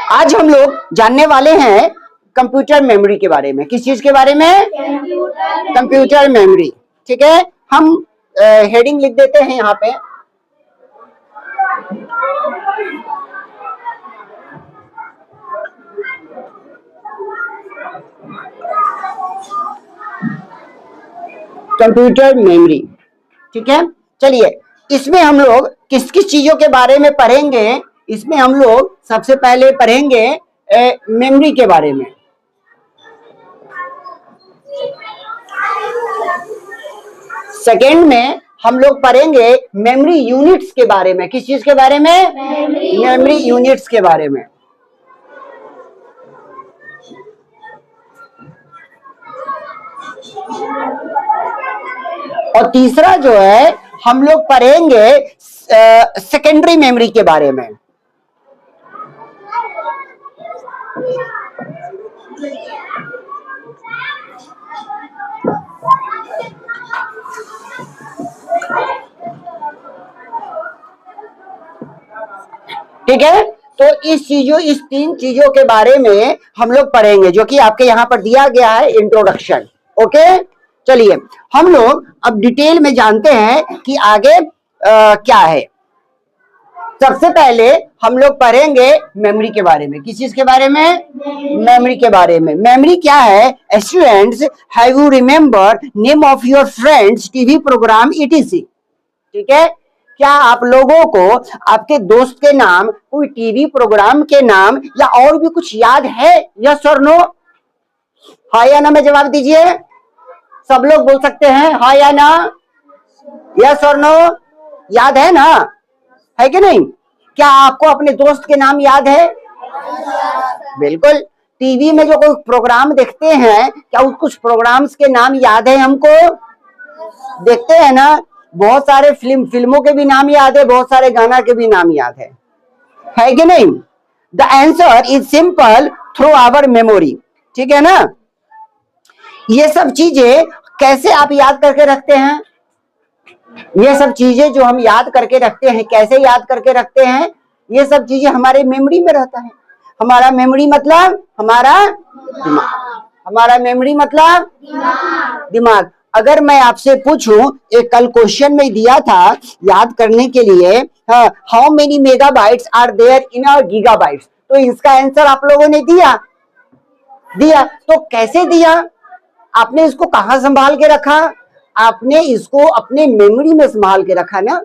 आज हम लोग जानने वाले हैं कंप्यूटर मेमोरी के बारे में। किस चीज के बारे में? Computer memory. ठीक है, हम हेडिंग लिख देते हैं यहाँ पे। Computer memory. ठीक है, चलिए इसमें हम लोग किस किस चीजों के बारे में पढ़ेंगे। इसमें हम लोग सबसे पहले पढ़ेंगे मेमोरी के बारे में। सेकेंड में हम लोग पढ़ेंगे मेमोरी यूनिट्स के बारे में। किस चीज के बारे में? मेमोरी यूनिट्स के बारे में। और तीसरा जो है हम लोग पढ़ेंगे सेकेंडरी मेमोरी के बारे में। ठीक है, तो इस तीन चीजों के बारे में हम लोग पढ़ेंगे, जो कि आपके यहाँ पर दिया गया है इंट्रोडक्शन। ओके, चलिए हम लोग अब डिटेल में जानते हैं कि आगे क्या है। सबसे पहले हम लोग पढ़ेंगे मेमोरी के बारे में। किस चीज के बारे में? मेमोरी के बारे में। मेमोरी क्या है? Students, have you remember name of your friends, TV program, ETC। ठीक है, क्या आप लोगों को आपके दोस्त के नाम, कोई टीवी प्रोग्राम के नाम या और भी कुछ याद है? यस और नो? हाँ या ना में जवाब दीजिए। सब लोग बोल सकते हैं हाँ या ना, यस और नो। याद है ना, है कि नहीं? क्या आपको अपने दोस्त के नाम याद है? बिल्कुल। टीवी में जो कोई प्रोग्राम देखते हैं, क्या कुछ प्रोग्राम्स के नाम याद है हमको? देखते हैं ना, बहुत सारे फिल्मों के भी नाम याद है, बहुत सारे गाना के भी नाम याद है कि नहीं? The answer is simple, through our memory. ठीक है ना? ये सब चीजें कैसे आप याद करके रखते हैं? ये सब चीजें जो हम याद करके रखते हैं, कैसे याद करके रखते हैं? ये सब चीजें हमारे मेमोरी में रहता है। हमारा मेमोरी मतलब हमारा दिमाग। हमारा मेमोरी मतलब दिमाग। अगर मैं आपसे पूछूं, एक कल क्वेश्चन में दिया था याद करने के लिए, how many megabytes are there in a gigabytes, तो इसका आंसर आप लोगों ने दिया। तो कैसे दिया? आपने इसको कहां संभाल के रखा? आपने इसको अपने मेमोरी में संभाल के रखा ना।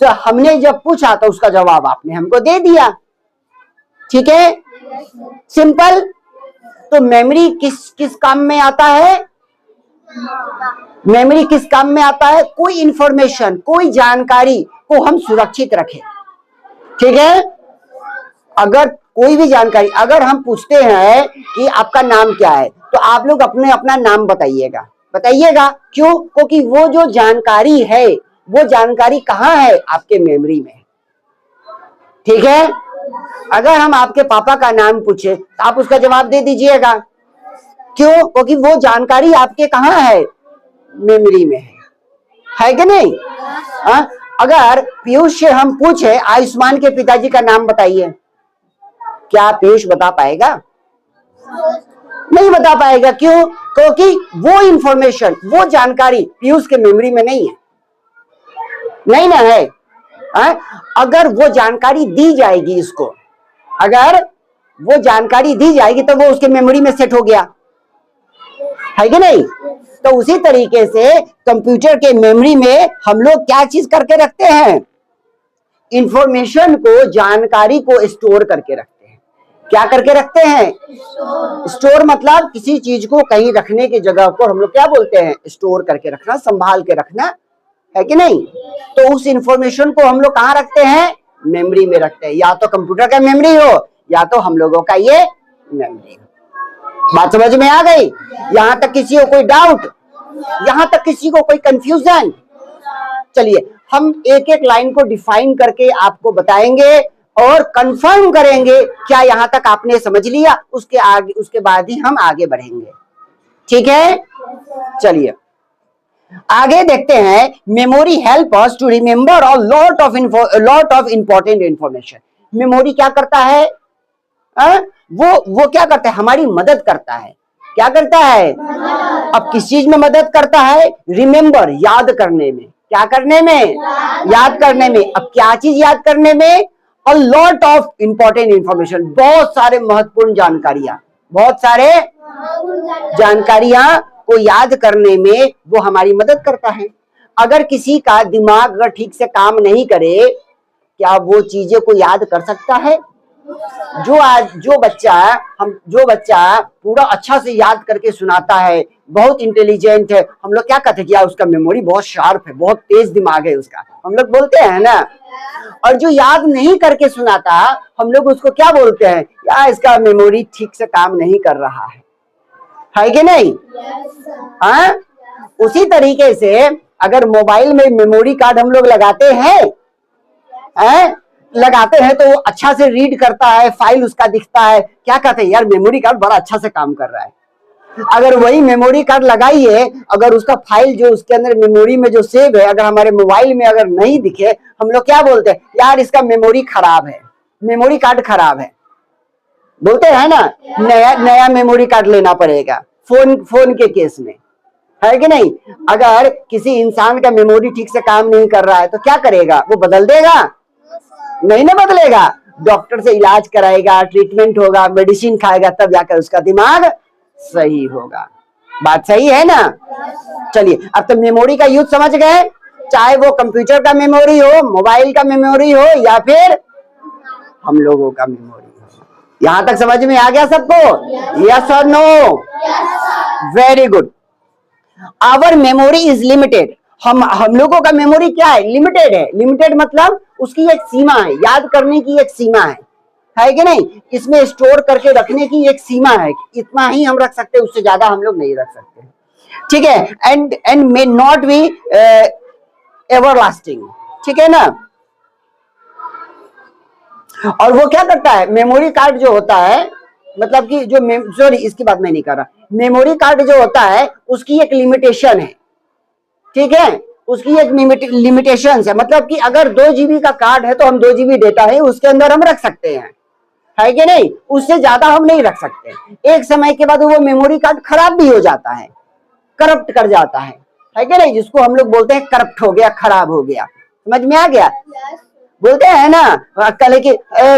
तो हमने जब पूछा तो उसका जवाब आपने हमको दे दिया। ठीक है, सिंपल। तो मेमोरी किस काम में आता है? मेमोरी किस काम में आता है? कोई इंफॉर्मेशन, कोई जानकारी को हम सुरक्षित रखें। ठीक है, अगर कोई भी जानकारी, अगर हम पूछते हैं कि आपका नाम क्या है, तो आप लोग अपना नाम बताइएगा। क्यों? क्योंकि वो जो जानकारी है, वो जानकारी कहाँ है? आपके मेमोरी में। ठीक है, अगर हम आपके पापा का नाम पूछे तो आप उसका जवाब दे दीजिएगा। क्यों? क्योंकि वो जानकारी आपके कहाँ है? मेमोरी में है कि नहीं? अगर पीयूष से हम पूछे आयुष्मान के पिताजी का नाम बताइए, क्या पीयूष बता पाएगा? नहीं बता पाएगा। क्यों? क्योंकि वो इंफॉर्मेशन, वो जानकारी पीयूष के मेमोरी में नहीं ना है। अगर वो जानकारी दी जाएगी इसको, अगर वो जानकारी दी जाएगी तो वो उसके मेमोरी में सेट हो गया, है कि नहीं? तो उसी तरीके से कंप्यूटर के मेमोरी में हम लोग क्या चीज करके रखते हैं? इंफॉर्मेशन को, जानकारी को स्टोर करके रखते हैं। क्या करके रखते हैं? स्टोर मतलब किसी चीज को कहीं रखने की जगह को हम लोग क्या बोलते हैं? स्टोर करके रखना, संभाल के रखना, है कि नहीं? तो उस इंफॉर्मेशन को हम लोग कहाँ रखते हैं? मेमोरी में रखते हैं। या तो कंप्यूटर का मेमोरी हो, या तो हम लोगों का ये मेमोरी। बात समझ में आ गई? यहां तक किसी को कोई डाउट? यहां तक किसी को कोई कंफ्यूजन? चलिए हम एक एक लाइन को डिफाइन करके आपको बताएंगे और कंफर्म करेंगे क्या यहां तक आपने समझ लिया। उसके बाद ही हम आगे बढ़ेंगे। ठीक है, चलिए आगे देखते हैं। Memory help us to remember a lot of important information. Memory क्या करता है? वो क्या करता है, हमारी मदद करता है। क्या करता है? अब किस चीज में मदद करता है? रिमेंबर, याद करने में। क्या करने में? याद करने में। अब क्या चीज याद करने में? अ लॉट ऑफ इंपॉर्टेंट इंफॉर्मेशन, बहुत सारे महत्वपूर्ण जानकारियां, बहुत सारे जानकारियां को याद करने में वो हमारी मदद करता है। अगर किसी का दिमाग अगर ठीक से काम नहीं करे, क्या वो चीजें को याद कर सकता है? जो बच्चा पूरा अच्छा से याद करके सुनाता है, बहुत इंटेलिजेंट है, हम लोग क्या कहते हैं कि यार उसका मेमोरी बहुत शार्प है, बहुत तेज दिमाग है उसका, हम लोग बोलते हैं ना। और जो याद नहीं करके सुनाता, हम लोग उसको क्या बोलते हैं? यार इसका मेमोरी ठीक से काम नहीं कर रहा है कि नहीं? हाँ, उसी तरीके से अगर मोबाइल में मेमोरी कार्ड हम लोग लगाते हैं, तो वो अच्छा से रीड करता है, फाइल उसका दिखता है, क्या कहते हैं यार मेमोरी कार्ड बड़ा अच्छा से काम कर रहा है। अगर वही मेमोरी कार्ड लगाइए, अगर उसका फाइल जो उसके अंदर मेमोरी में जो सेव है अगर हमारे मोबाइल में अगर नहीं दिखे, हम लोग क्या बोलते हैं? यार इसका मेमोरी खराब है, मेमोरी कार्ड खराब है, बोलते हैं ना। नया मेमोरी कार्ड लेना पड़ेगा फोन के केस में, है कि नहीं? अगर किसी इंसान का मेमोरी ठीक से काम नहीं कर रहा है तो क्या करेगा? वो बदल देगा? नहीं ना बदलेगा, डॉक्टर से इलाज कराएगा, ट्रीटमेंट होगा, मेडिसिन खाएगा, तब जाकर उसका दिमाग सही होगा। बात सही है ना? चलिए, अब तो मेमोरी का यूज समझ गए, चाहे वो कंप्यूटर का मेमोरी हो, मोबाइल का मेमोरी हो, या फिर हम लोगों का मेमोरी हो। यहां तक समझ में आ गया सबको? यस और no? Very good. Our memory is limited. हम लोगों का मेमोरी क्या है? लिमिटेड है। लिमिटेड मतलब उसकी एक सीमा है, याद करने की एक सीमा है कि नहीं? इसमें स्टोर करके रखने की एक सीमा है, इतना ही हम रख सकते हैं, उससे ज्यादा हम लोग नहीं रख सकते, ठीक है? And may not be everlasting, ठीक है ना? और वो क्या करता है? मेमोरी कार्ड जो होता है, मतलब कि जो सॉरी इसकी बात मैं नहीं कर रहा, मेमोरी कार्ड जो होता है उसकी एक लिमिटेशन है, ठीक है? उसकी एक लिमिटेशन है, मतलब कि अगर 2 GB का कार्ड है तो हम 2 GB डेटा है उसके अंदर हम रख सकते हैं, है कि नहीं? उससे ज्यादा हम नहीं रख सकते। एक समय के बाद वो मेमोरी कार्ड खराब भी हो जाता है, करप्ट कर जाता है कि नहीं? जिसको हम लोग बोलते हैं करप्ट हो गया, खराब हो गया। समझ में आ गया? बोलते हैं ना कल कि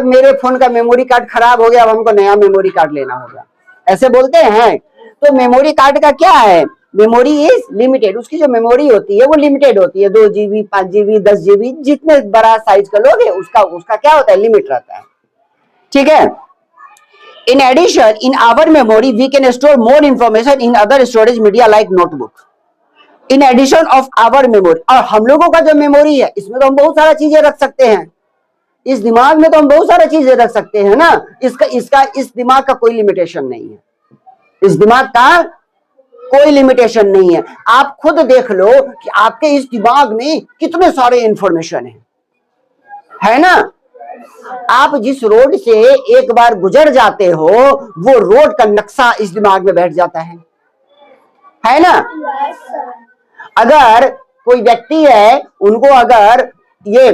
मेरे फोन का मेमोरी कार्ड खराब हो गया, अब हमको नया मेमोरी कार्ड लेना होगा, ऐसे बोलते हैं। तो मेमोरी कार्ड का क्या है? Memory is limited. उसकी जो मेमोरी होती है वो लिमिटेड होती है, 2 GB, 5 GB, 10 GB, जितने बड़ा साइज का लोगे उसका क्या होता है? लिमिट रहता है, ठीक है? In addition, in our memory, we can store more information in other storage media like notebook. In addition of our memory, और हम लोगों का जो मेमोरी है इसमें तो हम बहुत सारा चीजें रख सकते हैं, इस दिमाग में तो हम बहुत सारा चीजें रख सकते हैं ना। इस दिमाग का कोई लिमिटेशन नहीं है, इस दिमाग का कोई लिमिटेशन नहीं है। आप खुद देख लो कि आपके इस दिमाग में कितने सारे इंफॉर्मेशन है ना? आप जिस रोड से एक बार गुजर जाते हो वो रोड का नक्शा इस दिमाग में बैठ जाता है ना? अगर कोई व्यक्ति है, उनको अगर ये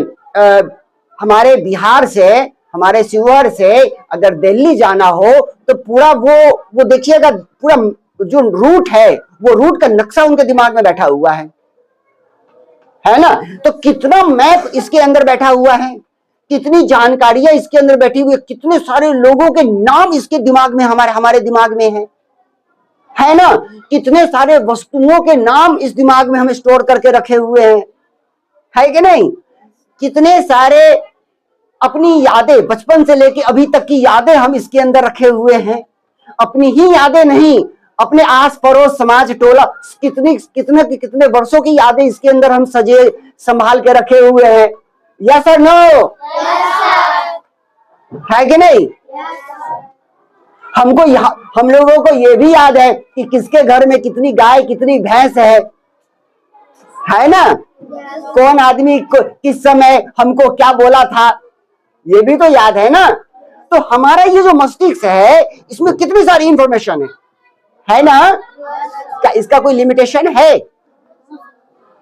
हमारे बिहार से, हमारे शिवहर से अगर दिल्ली जाना हो तो पूरा वो देखिएगा, पूरा जो रूट है वो रूट का नक्शा उनके दिमाग में बैठा हुआ है ना? तो कितना मैप इसके अंदर बैठा हुआ है, कितनी जानकारियां इसके अंदर बैठी हुई है, कितने सारे लोगों के नाम इसके दिमाग में, हमारे दिमाग में है ना? कितने सारे वस्तुओं के नाम इस दिमाग में हम स्टोर करके रखे हुए हैं, है कि नहीं? कितने सारे अपनी यादें, बचपन से लेके अभी तक की यादें हम इसके अंदर रखे हुए हैं। अपनी ही यादें नहीं, अपने आस पड़ोस, समाज, टोला, कितने वर्षों की यादें इसके अंदर हम सजे संभाल के रखे हुए हैं। यस और नो? है कि नहीं? हम लोगों को ये भी याद है कि किसके घर में कितनी गाय, कितनी भैंस है ना? कौन आदमी किस समय हमको क्या बोला था, ये भी तो याद है ना? तो हमारा ये जो मस्तिष्क है इसमें कितनी सारी इंफॉर्मेशन है ना? क्या इसका कोई लिमिटेशन है?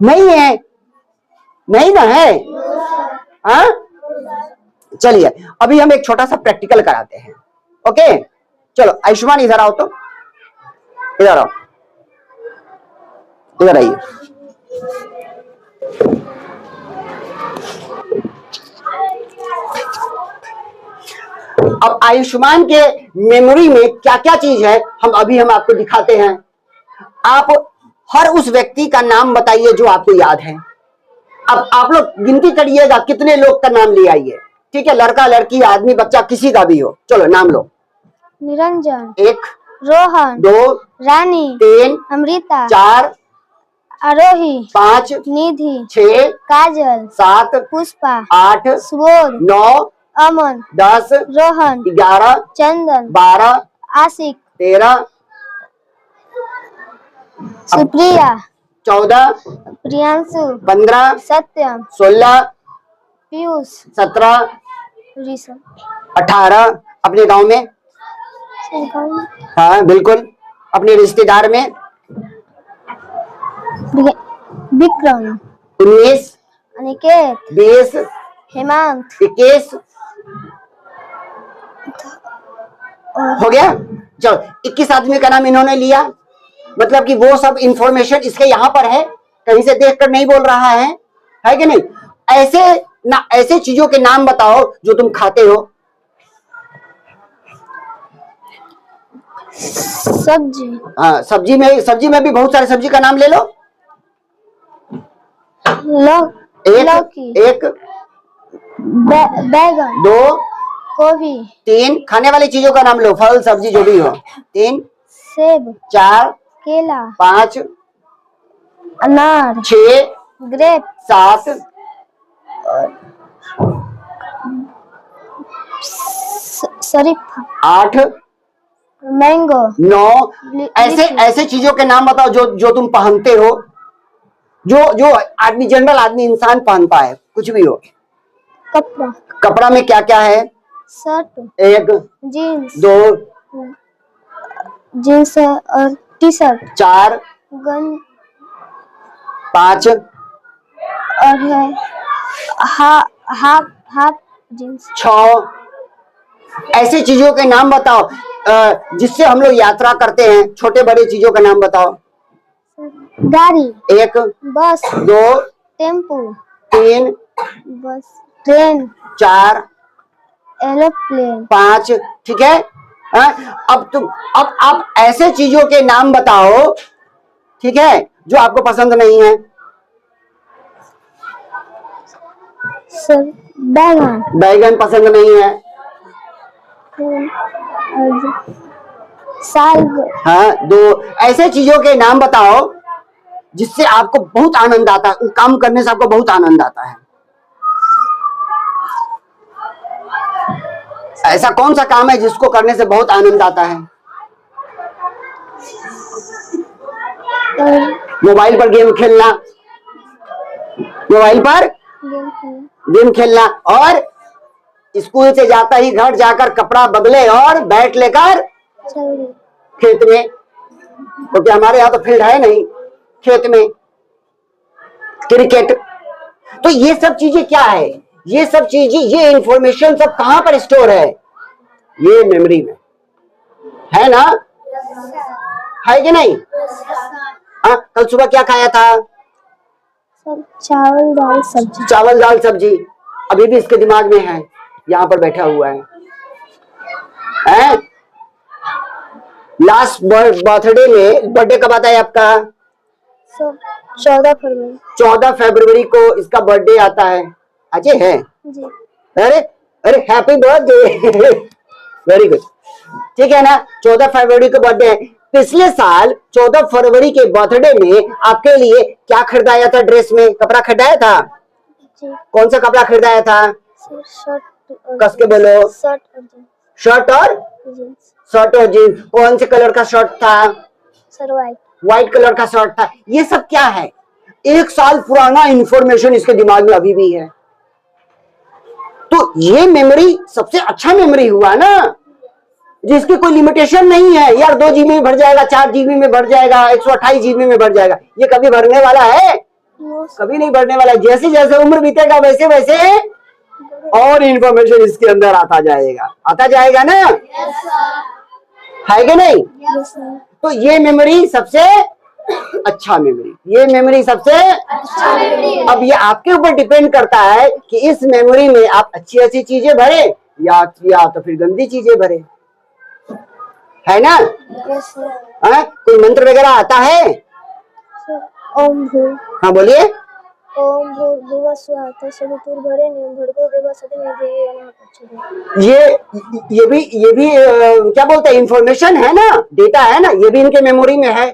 नहीं है, नहीं ना है? हाँ, चलिए अभी हम एक छोटा सा प्रैक्टिकल कराते हैं, ओके चलो आयुष्मान इधर आओ, तो इधर आओ, इधर आइए। अब आयुष्मान के मेमोरी में क्या क्या चीज है हम आपको दिखाते हैं। आप हर उस व्यक्ति का नाम बताइए जो आपको याद है। अब आप लोग गिनती करिएगा कितने लोग का नाम ले आइए, ठीक है, लड़का लड़की आदमी बच्चा किसी का भी हो। चलो नाम लो। निरंजन, 1, रोहन, 2, रानी, 3, अमृता, 4, आरोही, 5, निधि, 6, काजल, 7, पुष्पा, 8, सुबोध, 9, अमन, 10, रोहन, 11, चंदन, 12, आशिक, 13, सुप्रिया, 14, प्रियांशु, 15, सत्यम, 16, पीयूष, 17, ऋषभ, 18 अपने गांव में, हाँ बिल्कुल, अपने रिश्तेदार में, विक्रम, 19, अनिकेत, 20, हेमंत, 21 हो गया। चलो 21 आदमी का नाम इन्होंने लिया, मतलब कि वो सब इंफॉर्मेशन इसके यहां पर है, कहीं से देखकर नहीं बोल रहा है कि नहीं। ऐसे चीजों के नाम बताओ जो तुम खाते हो। सब्जी, हाँ सब्जी में भी बहुत सारे सब्जी का नाम ले लो। लौकी, एक, बैगन, 2, गोभी, 3 खाने वाली चीजों का नाम लो, फल सब्जी जो भी हो। 3, सेब, 4, केला, 5, अनार, 6, ग्रेप, 7, शरीफा, 8, मैंगो, 9 ऐसे चीजों के नाम बताओ जो तुम पहनते हो, जो आदमी जनरल आदमी इंसान पहनता है, कुछ भी हो। कपड़ा में क्या क्या है? शर्ट, 1, जीन्स, 2, जीन्स और टी शर्ट, 4, गन 5 और है हाफ जीन्स, 6 ऐसी चीजों के नाम बताओ जिससे हम लोग यात्रा करते हैं, छोटे बड़े चीजों का नाम बताओ। गाड़ी, 1, बस, 2, टेम्पू, 3, बस, ट्रेन, 4, एरोप्लेन, 5 ठीक है। अब आप ऐसे चीजों के नाम बताओ, ठीक है, जो आपको पसंद नहीं है। बैगन पसंद नहीं है। साग, हाँ 2 ऐसे चीजों के नाम बताओ जिससे आपको बहुत आनंद आता है, काम करने से आपको बहुत आनंद आता है। ऐसा कौन सा काम है जिसको करने से बहुत आनंद आता है? मोबाइल पर गेम खेलना, मोबाइल पर गेम खेलना, और स्कूल से जाता ही घर जाकर कपड़ा बदले और बैट लेकर खेत में, क्योंकि हमारे यहाँ तो फील्ड है नहीं, खेत में क्रिकेट। तो ये सब चीजें क्या है? ये सब चीजें, ये इंफॉर्मेशन सब कहां पर स्टोर है? ये मेमोरी में है ना, है कि नहीं? कल सुबह क्या खाया था? चावल दाल सब्जी। चावल दाल सब्जी अभी भी इसके दिमाग में है, यहाँ पर बैठा हुआ है। लास्ट बर्थडे में, बर्थडे कब आता है आपका? 14 फरवरी। 14 फरवरी को इसका बर्थडे आता है। अजय है जी। अरे हैप्पी बर्थडे वेरी गुड, ठीक है ना। 14 फरवरी को बर्थडे है। पिछले साल 14 फरवरी के बर्थडे में आपके लिए क्या खरीदाया था? ड्रेस में कपड़ा खरीदाया था जी। कौन सा कपड़ा खरीदाया था? शर्ट, कस के बोलो। शर्ट और जीन्स। कौन से कलर का शर्ट था? सर व्हाइट कलर का शर्ट था। ये सब क्या है? 1 साल पुराना इंफॉर्मेशन इसके दिमाग में अभी भी है। तो ये मेमोरी सबसे अच्छा मेमोरी हुआ ना, जिसकी कोई लिमिटेशन नहीं है यार। 2 GB में भर जाएगा, 4 GB में भर जाएगा, 128 GB में भर जाएगा। ये कभी भरने वाला है? कभी नहीं भरने वाला। जैसे जैसे उम्र बीतेगा वैसे वैसे और इंफॉर्मेशन इसके अंदर आता जाएगा ना? है कि नहीं? Yes sir. तो ये मेमोरी सबसे अच्छा मेमोरी सबसे अब ये आपके ऊपर डिपेंड करता है कि इस मेमोरी में आप अच्छी चीजें भरे या तो फिर गंदी चीजें भरे, है ना? Yes sir. कोई मंत्र वगैरह आता है? ओम भूर हाँ बोलिए। ओम भूर्भुवः स्वः तत्सवितुर्वरेण्यं भर्गो देवस्य धीमहि धियो यो न प्रचोदयात्। ये भी क्या बोलते हैं, इंफॉर्मेशन है ना, डेटा है ना, ये भी इनके मेमोरी में है।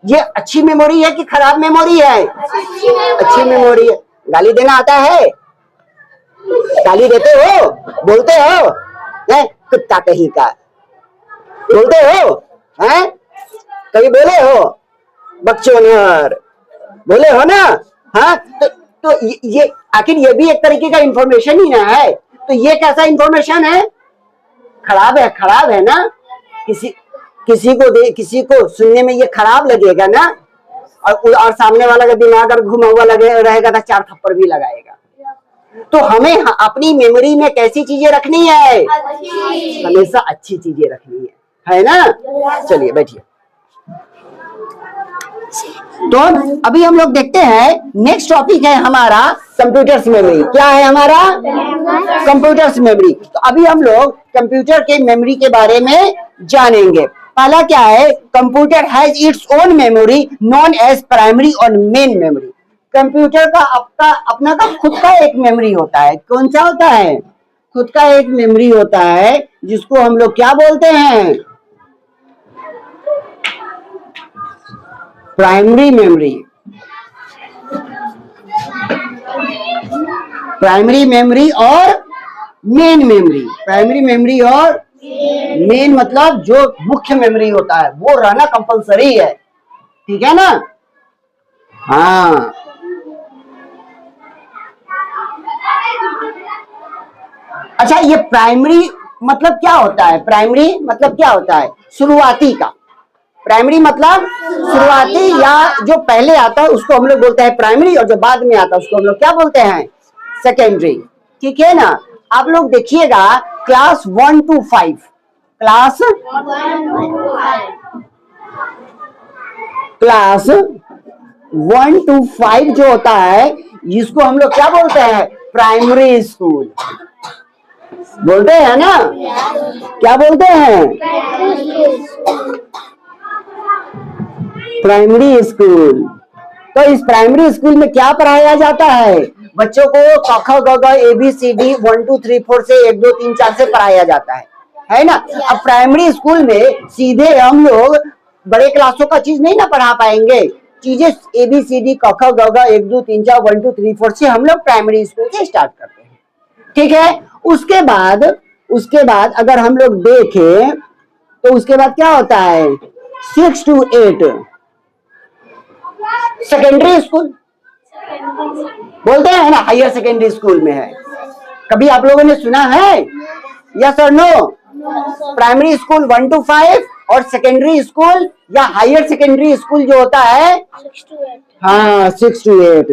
ये अच्छी मेमोरी है कि खराब मेमोरी है? अच्छी मेमोरी है। गाली देना आता है? गाली देते हो? बोलते हो? कुत्ता कहीं का बोलते हो? हैं? कभी बोले हो? बकचोदर बोले हो ना? हाँ, तो ये आखिर ये भी एक तरीके का इंफॉर्मेशन ही ना है। तो ये कैसा इंफॉर्मेशन है? खराब है ना? किसी को सुनने में ये खराब लगेगा ना, और सामने वाला का दिमाग अगर घुमा हुआ रहेगा तो 4 थप्पड़ भी लगाएगा। तो हमें अपनी मेमोरी में कैसी चीजें रखनी है? हमेशा अच्छी चीजें रखनी है ना? चलिए बैठिए। तो अभी हम लोग देखते हैं, नेक्स्ट टॉपिक है हमारा कंप्यूटर्स मेमोरी। क्या है हमारा? Computers memory. तो अभी हम लोग कंप्यूटर के मेमोरी के बारे में जानेंगे। पहला क्या है? Computer has its own memory known as primary और मेन मेमोरी। कंप्यूटर का अपना का खुद का एक मेमोरी होता है। कौन सा होता है? खुद का एक मेमोरी होता है, जिसको हम लोग क्या बोलते हैं? Primary memory. प्राइमरी मेमोरी और मेन मेमोरी। प्राइमरी मेमोरी और मेन मतलब जो मुख्य मेमोरी होता है वो रहना कंपलसरी है, ठीक है ना? हाँ, अच्छा, ये प्राइमरी मतलब क्या होता है? प्राइमरी मतलब क्या होता है? शुरुआती का। प्राइमरी मतलब शुरुआती, या जो पहले आता है उसको हम लोग बोलते हैं प्राइमरी, और जो बाद में आता है उसको हम लोग क्या बोलते हैं? सेकेंडरी। ठीक है ना? आप लोग देखिएगा क्लास 1 to 5, क्लास 1 to 5 जो होता है, जिसको हम लोग क्या बोलते हैं? प्राइमरी स्कूल बोलते हैं ना? क्या बोलते हैं? Primary school. तो इस प्राइमरी स्कूल में क्या पढ़ाया जाता है? बच्चों को क ख ग घ ABCD 1 2 3 4 से 1 2 3 4 से पढ़ाया जाता है ना? अब प्राइमरी स्कूल में सीधे हम लोग बड़े क्लासों का चीज नहीं ना पढ़ा पाएंगे। चीजें ABCD क ख ग घ 1 2 3 4 1 2 3 4 से हम लोग प्राइमरी स्कूल से स्टार्ट करते हैं, ठीक है? उसके बाद अगर हम लोग देखें तो उसके बाद क्या होता है? 6 to 8 सेकेंडरी स्कूल बोलते हैं ना, हायर सेकेंडरी स्कूल में है। कभी आप लोगों ने सुना है? यस और नो? प्राइमरी स्कूल 1 to 5 और सेकेंडरी स्कूल या हायर सेकेंडरी स्कूल जो होता है 6 to 8। हाँ, 6 to 8।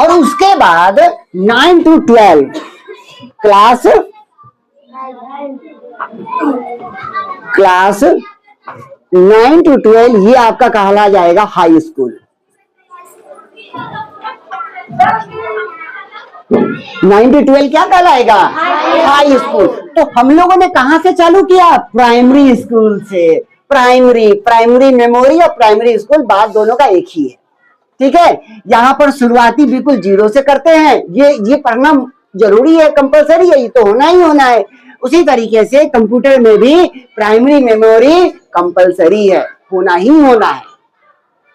और उसके बाद 9 to 12 क्लास 9 to 12 ये आपका कहला जाएगा हाई स्कूल। 9 to 12 क्या कहलाएगा? High school. तो हम लोगों ने कहां से चालू किया? प्राइमरी स्कूल से। प्राइमरी मेमोरी और प्राइमरी स्कूल बात दोनों का एक ही है, ठीक है? यहाँ पर शुरुआती बिल्कुल 0 से करते हैं। ये पढ़ना जरूरी है, कंपलसरी है, ये तो होना ही होना है। उसी तरीके से कंप्यूटर में भी प्राइमरी मेमोरी कंपलसरी है, होना ही होना है,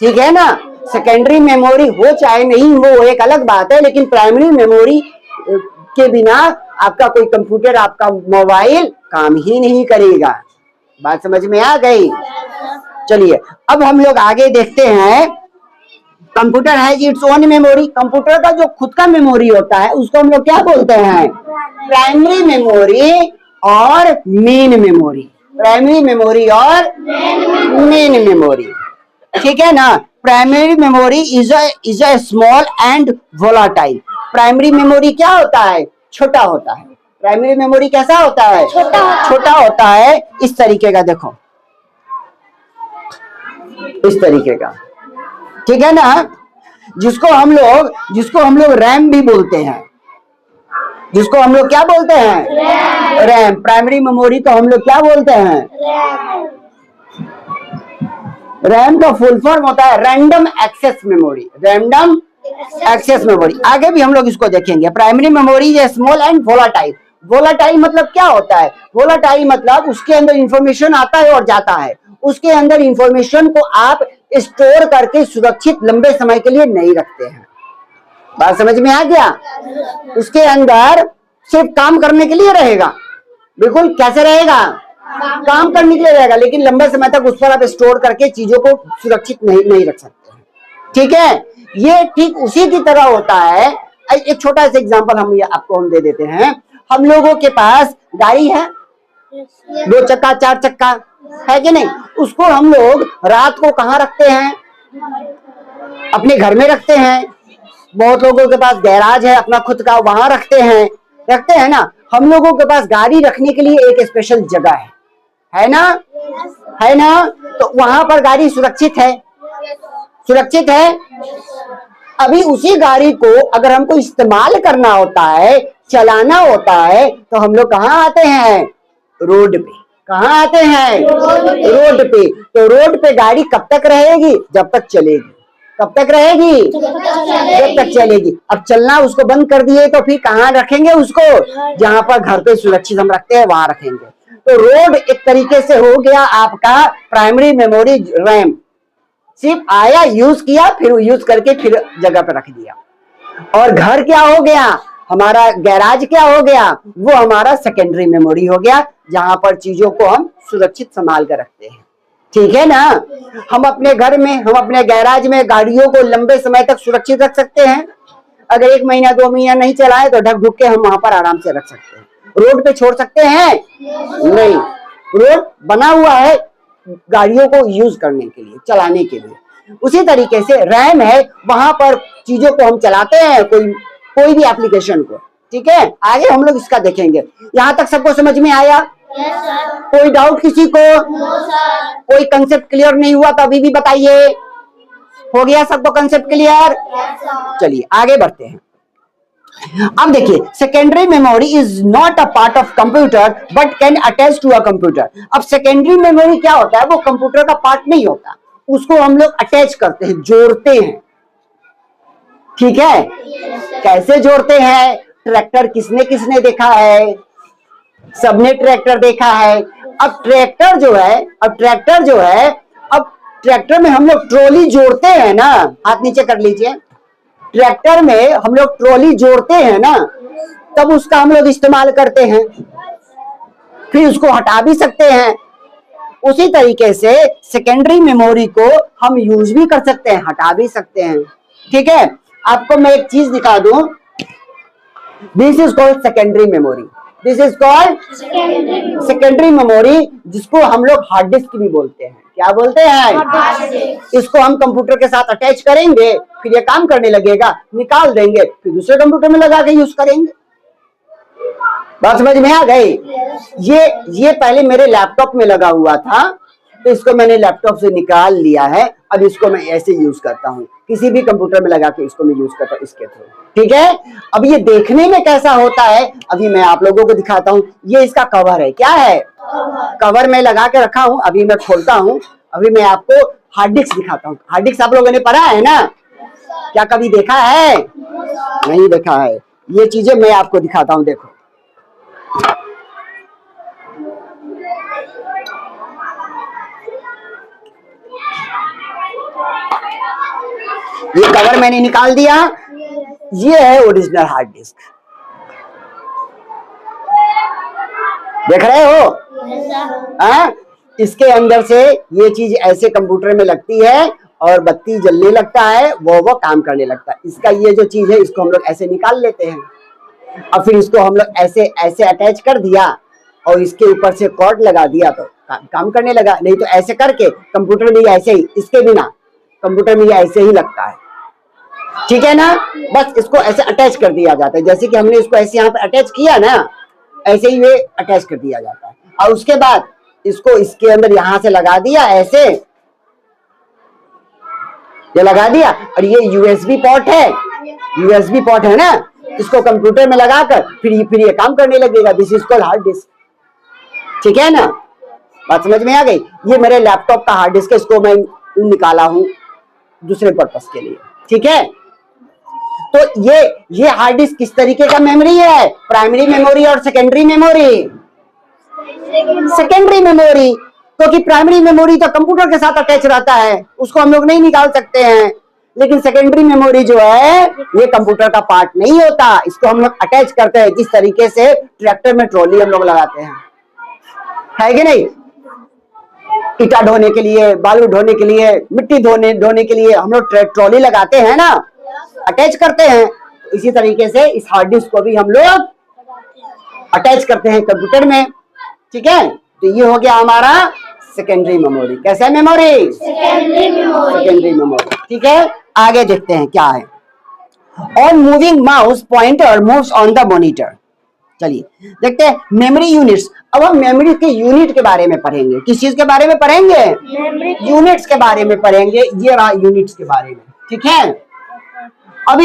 ठीक है ना? सेकेंडरी मेमोरी हो चाहे नहीं हो वो एक अलग बात है, लेकिन प्राइमरी मेमोरी के बिना आपका कोई कंप्यूटर, आपका मोबाइल काम ही नहीं करेगा। बात समझ में आ गई? चलिए अब हम लोग आगे देखते हैं। Computer has its own memory. Computer का जो खुद का मेमोरी होता है उसको हम लोग क्या बोलते हैं? प्राइमरी मेमोरी और मेन मेमोरी। प्राइमरी मेमोरी और मेन मेमोरी, ठीक है ना। Primary memory is a small and volatile. Primary memory क्या होता है? छोटा होता है। प्राइमरी मेमोरी कैसा होता है? छोटा होता है। इस तरीके का, देखो इस तरीके का, ठीक है ना। जिसको हम लोग रैम भी बोलते हैं। जिसको हम लोग क्या बोलते हैं? रैम। प्राइमरी मेमोरी को हम लोग क्या बोलते हैं? रैम का फुल फॉर्म होता है random access memory. Random access memory. आगे भी हम लोग इसको देखेंगे। Primary memory is small and volatile. Volatile मतलब क्या होता है? वोलाटाइल मतलब उसके अंदर इंफॉर्मेशन आता है और जाता है। उसके अंदर इंफॉर्मेशन को आप स्टोर करके सुरक्षित लंबे समय के लिए नहीं रखते हैं। बात समझ में आ गया? उसके अंदर सिर्फ काम करने के लिए रहेगा। बिल्कुल कैसे रहेगा? काम करने के लिए रहेगा, लेकिन लंबे समय तक उस पर आप स्टोर करके चीजों को सुरक्षित नहीं रख सकते हैं, ठीक है। ये ठीक उसी की तरह होता है। एक छोटा सा एग्जांपल हम दे देते हैं। हम लोगों के पास गाड़ी है, 2 चक्का 4 चक्का है कि नहीं? उसको हम लोग रात को कहाँ रखते हैं? अपने घर में रखते हैं। बहुत लोगों के पास गैराज है अपना खुद का, वहां रखते हैं ना। हम लोगों के पास गाड़ी रखने के लिए एक स्पेशल जगह है ना? है ना? तो वहां पर गाड़ी सुरक्षित है। सुरक्षित है। अभी उसी गाड़ी को अगर हमको इस्तेमाल करना होता है, चलाना होता है, तो हम लोग कहाँ आते हैं? रोड पे। कहाँ आते हैं? रोड पे। तो रोड पे गाड़ी कब तक रहेगी? जब तक चलेगी। कब तक रहेगी? जब तक चलेगी। अब चलना उसको बंद कर दिए तो फिर कहाँ रखेंगे उसको? जहां पर घर पे सुरक्षित हम रखते हैं वहां रखेंगे। तो रोड एक तरीके से हो गया आपका प्राइमरी मेमोरी रैम। सिर्फ आया, यूज किया, फिर यूज करके फिर जगह पर रख दिया। और घर क्या हो गया? हमारा गैराज क्या हो गया? वो हमारा सेकेंडरी मेमोरी हो गया, जहां पर चीजों को हम सुरक्षित संभाल कर रखते हैं, ठीक है ना। हम अपने घर में, हम अपने गैराज में गाड़ियों को लंबे समय तक सुरक्षित रख सकते हैं। अगर 1 महीना 2 महीना नहीं चलाए तो ढक ढुक के हम वहां पर आराम से रख सकते हैं। रोड पे छोड़ सकते हैं? नहीं। रोड बना हुआ है गाड़ियों को यूज करने के लिए, चलाने के लिए। उसी तरीके से रैम है, वहां पर चीजों को हम चलाते हैं, कोई भी एप्लीकेशन को, ठीक है। आगे हम लोग इसका देखेंगे। यहां तक सबको समझ में आया? कोई डाउट किसी को? कोई कंसेप्ट क्लियर नहीं हुआ तो अभी भी बताइए। हो गया सबको कंसेप्ट क्लियर? चलिए आगे बढ़ते हैं। अब देखिए, secondary memory is not a part of computer but can attach to a computer. अब सेकेंडरी मेमोरी क्या होता है? वो कंप्यूटर का पार्ट नहीं होता, उसको हम लोग अटैच करते हैं, जोड़ते हैं, ठीक है। कैसे जोड़ते हैं? ट्रैक्टर किसने किसने देखा है? सबने ट्रैक्टर देखा है। अब ट्रैक्टर जो है, अब ट्रैक्टर में हम लोग ट्रॉली जोड़ते हैं ना। हाथ नीचे कर लीजिए। ट्रैक्टर में हम लोग ट्रॉली जोड़ते हैं ना, तब उसका हम लोग इस्तेमाल करते हैं, फिर उसको हटा भी सकते हैं। उसी तरीके से सेकेंडरी मेमोरी को हम यूज भी कर सकते हैं, हटा भी सकते हैं, ठीक है। आपको मैं एक चीज दिखा दूं। This is called secondary memory. This is called secondary memory, जिसको हम लोग हार्ड डिस्क भी बोलते हैं। क्या बोलते हैं? इसको हम कंप्यूटर के साथ अटैच करेंगे, फिर ये काम करने लगेगा, निकाल देंगे, फिर दूसरे कंप्यूटर में लगा के यूज करेंगे। बात समझ में आ गई? ये पहले मेरे लैपटॉप में लगा हुआ था, तो इसको मैंने लैपटॉप से निकाल लिया है। अब इसको मैं ऐसे यूज करता हूँ, किसी भी कंप्यूटर में लगा के इसको मैं यूज करता हूँ इसके थ्रू, ठीक है। अब ये देखने में कैसा होता है, अभी मैं आप लोगों को दिखाता हूँ। ये इसका कवर है। क्या है? कवर में लगा के रखा हूँ। अभी मैं खोलता हूँ। अभी मैं आपको हार्ड डिस्क दिखाता हूँ। हार्ड डिस्क आप लोगों ने पढ़ा है ना? क्या कभी देखा है? नहीं देखा है। ये चीजें मैं आपको दिखाता हूँ, देखो। ये कवर मैंने निकाल दिया। ये है ओरिजिनल हार्ड डिस्क। देख रहे हो? इसके अंदर से ये चीज ऐसे कंप्यूटर में लगती है और बत्ती जलने लगता है, वो काम करने लगता है। इसका ये जो चीज है, इसको हम लोग ऐसे निकाल लेते हैं और फिर इसको हम लोग ऐसे ऐसे अटैच कर दिया और इसके ऊपर से कॉर्ड लगा दिया, तो काम करने लगा। नहीं तो ऐसे करके कंप्यूटर में ऐसे ही, इसके बिना कंप्यूटर में ऐसे ही लगता है, ठीक है ना। बस इसको ऐसे अटैच कर दिया जाता है, जैसे कि हमने इसको ऐसे यहाँ पे अटैच किया ना, ऐसे ही ये अटैच कर दिया जाता है। और उसके बाद इसको इसके अंदर यहां से लगा दिया, ऐसे ये लगा दिया। और ये यूएसबी पोर्ट है, यूएसबी पोर्ट है ना, इसको कंप्यूटर में लगाकर फिर ये काम करने लगेगा। This is called hard disc, ठीक है ना। बात समझ में आ गई। ये मेरे लैपटॉप का हार्ड डिस्क है, इसको मैं निकाला हूं दूसरे पर्पस के लिए, ठीक है। तो ये हार्ड डिस्क किस तरीके का मेमोरी है, प्राइमरी मेमोरी और सेकेंडरी मेमोरी। सेकेंडरी मेमोरी, क्योंकि प्राइमरी मेमोरी तो कंप्यूटर के साथ अटैच रहता है, उसको हम लोग नहीं निकाल सकते हैं। लेकिन सेकेंडरी मेमोरी जो है ये कंप्यूटर का पार्ट नहीं होता, इसको हम लोग अटैच करते हैं। किस तरीके से, ट्रैक्टर में ट्रॉली हम लोग लगाते हैं, है कि नहीं। ईटा ढोने के लिए, बालू ढोने के लिए, मिट्टी ढोने के लिए हम लोग ट्रॉली लगाते हैं ना, अटैच करते हैं। इसी तरीके से इस हार्ड डिस्क को भी हम लोग अटैच करते हैं कंप्यूटर में, ठीक है। तो ये हो गया हमारा सेकेंडरी मेमोरी। कैसा मेमोरी, सेकेंडरी मेमोरी, ठीक है। आगे देखते हैं क्या है। On moving mouse pointer moves on the monitor. चलिए देखते हैं मेमोरी यूनिट्स। अब हम मेमोरी के यूनिट के बारे में पढ़ेंगे। किस चीज के बारे में पढ़ेंगे, यूनिट्स के बारे में पढ़ेंगे। ये रहा यूनिट्स के बारे में, ठीक है। अब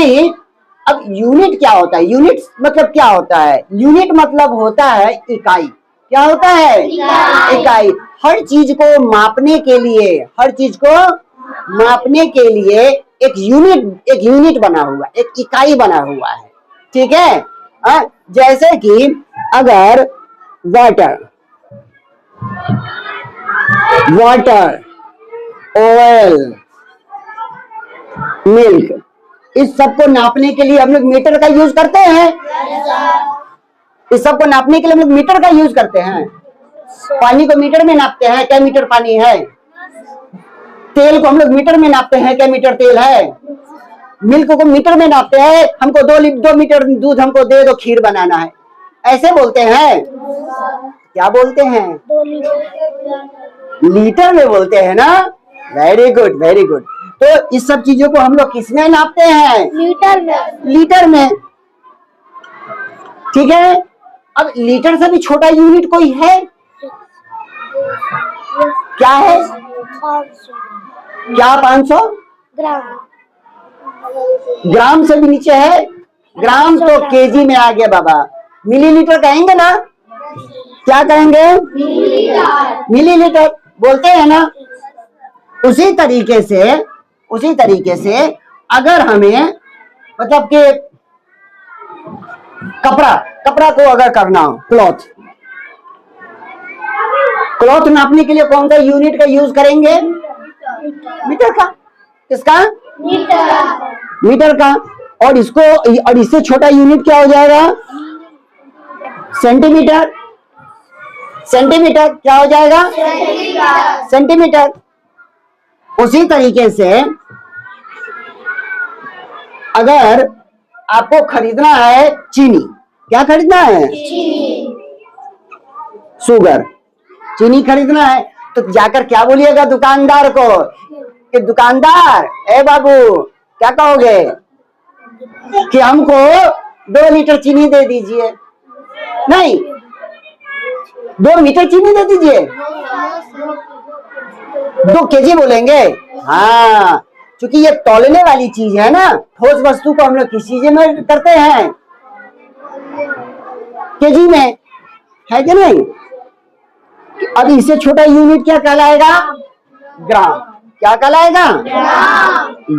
यूनिट क्या होता है, यूनिट मतलब क्या होता है, यूनिट मतलब होता है इकाई। क्या होता है, इकाई। हर चीज को मापने के लिए, हर चीज को मापने के लिए एक यूनिट बना हुआ, एक इकाई बना हुआ है, ठीक है। जैसे कि अगर वाटर, ऑयल, मिल्क, इस सब को नापने के लिए हम लोग मीटर का यूज करते हैं। इस सब को नापने के लिए हम लोग मीटर का यूज करते हैं। पानी को मीटर में नापते हैं, क्या मीटर पानी है। तेल को हम लोग मीटर में नापते हैं, क्या मीटर तेल है। मिल्क को मीटर में नापते हैं, हमको 2 मीटर दूध हमको दे दो, खीर बनाना है, ऐसे बोलते हैं। क्या बोलते हैं, लीटर में बोलते हैं ना। Very good, very good. तो इस सब चीजों को हम लोग किसमें नापते हैं, लीटर में, ठीक है। अब लीटर से भी छोटा यूनिट कोई है, क्या है, क्या 500 ग्राम से भी नीचे है। ग्राम तो केजी में आ गया बाबा। मिलीलीटर कहेंगे ना, क्या कहेंगे, मिलीलीटर बोलते हैं ना। उसी तरीके से अगर हमें मतलब कि कपड़ा को अगर करना हो, क्लॉथ नापने के लिए कौन सा यूनिट का यूज करेंगे, मीटर का। किसका, मीटर का। और इससे छोटा यूनिट क्या हो जाएगा, सेंटीमीटर। क्या हो जाएगा, सेंटीमीटर। उसी तरीके से अगर आपको खरीदना है चीनी, क्या खरीदना है, शुगर, चीनी खरीदना है, तो जाकर क्या बोलिएगा दुकानदार को कि दुकानदार, ए बाबू, क्या कहोगे कि हमको 2 लीटर चीनी दे दीजिए। नहीं, 2 मीटर चीनी दे दीजिए, 2 केजी बोलेंगे। हाँ, क्योंकि ये तौलने वाली चीज है ना। ठोस वस्तु को हम लोग किस चीज में करते हैं, केजी में, है कि नहीं। अब इससे छोटा यूनिट क्या कहलाएगा, ग्राम। क्या कहलाएगा,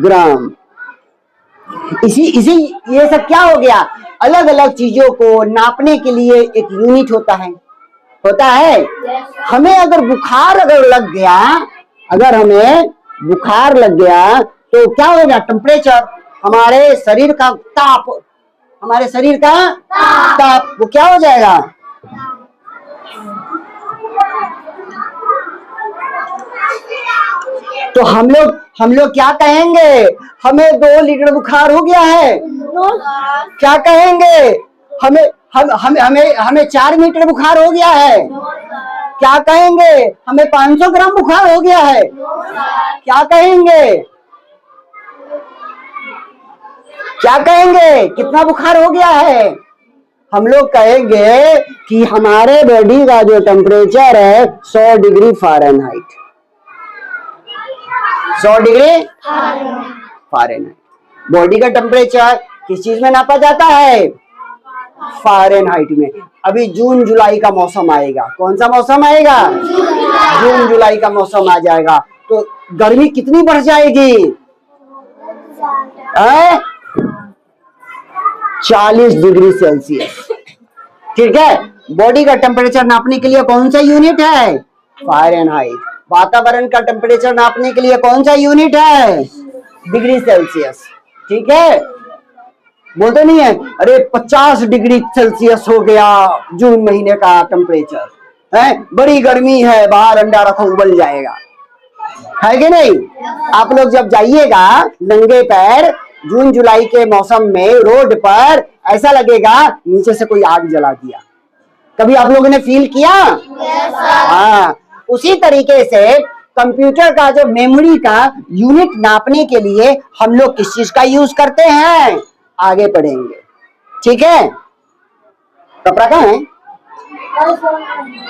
ग्राम। इसी ये सब क्या हो गया, अलग अलग चीजों को नापने के लिए एक यूनिट होता है। हमें अगर बुखार लग गया, अगर हमें बुखार लग गया तो क्या होगा, टेम्परेचर, हमारे शरीर का ताप, वो क्या हो जाएगा, तो हम लोग क्या कहेंगे, हमें 2 लीटर बुखार हो गया है, क्या कहेंगे, हमें 4 मीटर बुखार हो गया है, क्या कहेंगे? हमें 500 ग्राम बुखार हो गया है, क्या कहेंगे? क्या कहेंगे? कितना बुखार हो गया है? हम लोग कहेंगे कि हमारे बॉडी का जो टेम्परेचर है 100 degree Fahrenheit, 100 degree Fahrenheit. Body का टेम्परेचर किस चीज में नापा जाता है? फ़ारेनहाइट में। अभी जून जुलाई का मौसम आएगा, कौन सा मौसम आएगा? जून जुलाई का मौसम आ जाएगा, तो गर्मी कितनी बढ़ जाएगी? 40 डिग्री सेल्सियस। ठीक है, बॉडी का टेम्परेचर नापने के लिए कौन सा यूनिट है? फ़ारेनहाइट। वातावरण का टेम्परेचर नापने के लिए कौन सा यूनिट है? Degree Celsius. ठीक है, बोलते नहीं है अरे 50 डिग्री सेल्सियस हो गया जून महीने का टेम्परेचर है, बड़ी गर्मी है, बाहर अंडा रखो उबल जाएगा, है कि नहीं? आप लोग जब जाइएगा नंगे पैर जून जुलाई के मौसम में रोड पर, ऐसा लगेगा नीचे से कोई आग जला दिया। कभी आप लोगों ने फील किया? हाँ, उसी तरीके से कंप्यूटर का जो मेमोरी का यूनिट नापने के लिए हम लोग किस चीज का यूज करते हैं, आगे पढ़ेंगे। ठीक है, कपड़ा कहाँ है?